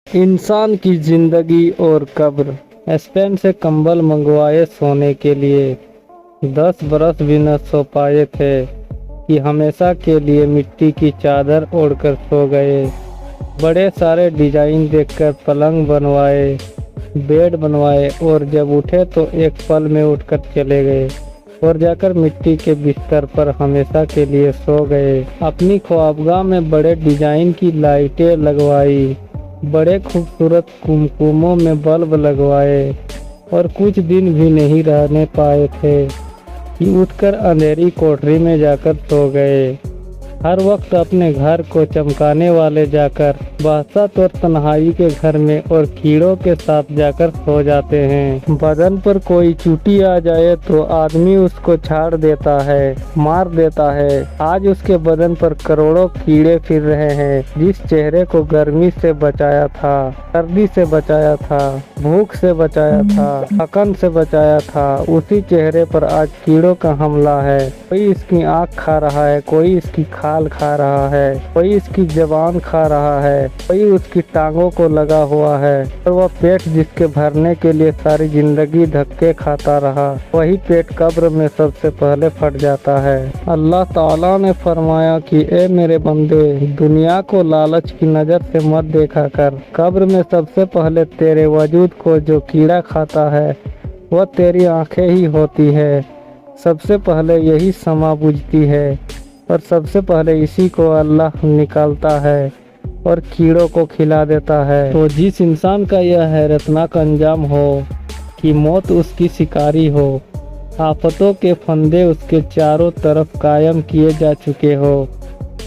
इंसान की जिंदगी और कब्र। स्पेन से कंबल मंगवाए सोने के लिए, 10 बरस भी न सो पाए थे कि हमेशा के लिए मिट्टी की चादर ओढ़कर सो गए। बड़े सारे डिजाइन देखकर पलंग बनवाए, बेड बनवाए और जब उठे तो एक पल में उठकर चले गए और जाकर मिट्टी के बिस्तर पर हमेशा के लिए सो गए। अपनी ख्वाबगाह में बड़े डिजाइन की लाइटें लगवाई, बड़े खूबसूरत कुमकुमों में बल्ब लगवाए और कुछ दिन भी नहीं रहने पाए थे कि उठकर अंधेरी कोठरी में जाकर सो गए। हर वक्त अपने घर को चमकाने वाले जाकर वहशत और तन्हाई के घर में और कीड़ों के साथ जाकर सो जाते हैं। बदन पर कोई चोटी आ जाए तो आदमी उसको छाड़ देता है, मार देता है। आज उसके बदन पर करोड़ों कीड़े फिर रहे हैं। जिस चेहरे को गर्मी से बचाया था, सर्दी से बचाया था, भूख से बचाया था, थकन से बचाया था, उसी चेहरे पर आज कीड़ों का हमला है। कोई इसकी आँख खा रहा है, कोई इसकी खाल खा रहा है, कोई इसकी जबान खा रहा है, कोई उसकी टांगों को लगा हुआ है। और वह पेट जिसके भरने के लिए सारी जिंदगी धक्के खाता रहा, वही पेट कब्र में सबसे पहले फट जाता है। अल्लाह ताला ने फरमाया कि ए मेरे बंदे, दुनिया को लालच की नजर से मत देखा कर। कब्र में सबसे पहले तेरे वजूद को जो कीड़ा खाता है वह तेरी आंखें ही होती है। सबसे पहले यही समा बुझती है और सबसे पहले इसी को अल्लाह निकालता है और कीड़ों को खिला देता है। तो जिस इंसान का यह हैरतनाक अंजाम हो कि मौत उसकी शिकारी हो, आफतों के फंदे उसके चारों तरफ कायम किए जा चुके हो,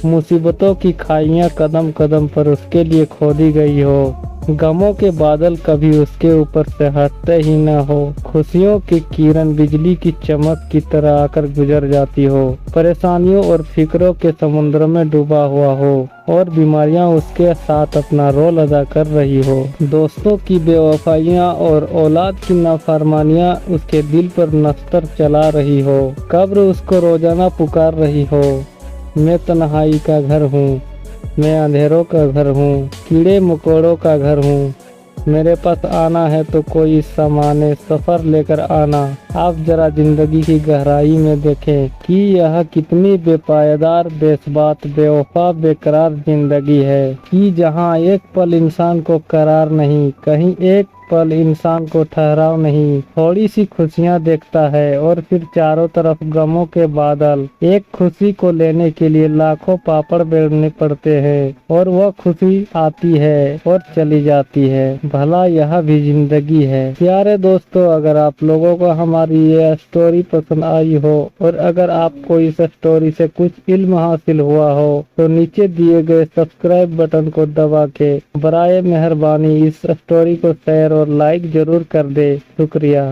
मुसीबतों की खाइयाँ कदम कदम पर उसके लिए खोदी गई हो, गमों के बादल कभी उसके ऊपर से हटते ही न हो, खुशियों की किरण बिजली की चमक की तरह आकर गुजर जाती हो, परेशानियों और फिक्रों के समुद्र में डूबा हुआ हो और बीमारियां उसके साथ अपना रोल अदा कर रही हो, दोस्तों की बेवफाइयां और औलाद की नाफरमानियां उसके दिल पर नस्तर चला रही हो, कब्र उसको रोजाना पुकार रही हो, मैं तन्हाई का घर हूँ, मैं अंधेरों का घर हूँ, कीड़े मकोड़ों का घर हूँ, मेरे पास आना है तो कोई सामान्य सफ़र लेकर आना। आप जरा जिंदगी की गहराई में देखें कि यह कितनी बेपायदार, बेस्बात, बेवफा, बेकरार जिंदगी है कि जहाँ एक पल इंसान को करार नहीं, कहीं एक पल इंसान को ठहराव नहीं, थोड़ी सी खुशियाँ देखता है और फिर चारों तरफ गमों के बादल। एक खुशी को लेने के लिए लाखों पापड़ बेलने पड़ते हैं और वह खुशी आती है और चली जाती है। भला यह भी जिंदगी है। प्यारे दोस्तों, अगर आप लोगों को हमारी ये स्टोरी पसंद आई हो और अगर आपको इस स्टोरी से कुछ इल्म हासिल हुआ हो तो नीचे दिए गए सब्सक्राइब बटन को दबा के बराए मेहरबानी इस स्टोरी को शेयर और लाइक जरूर कर दे। शुक्रिया।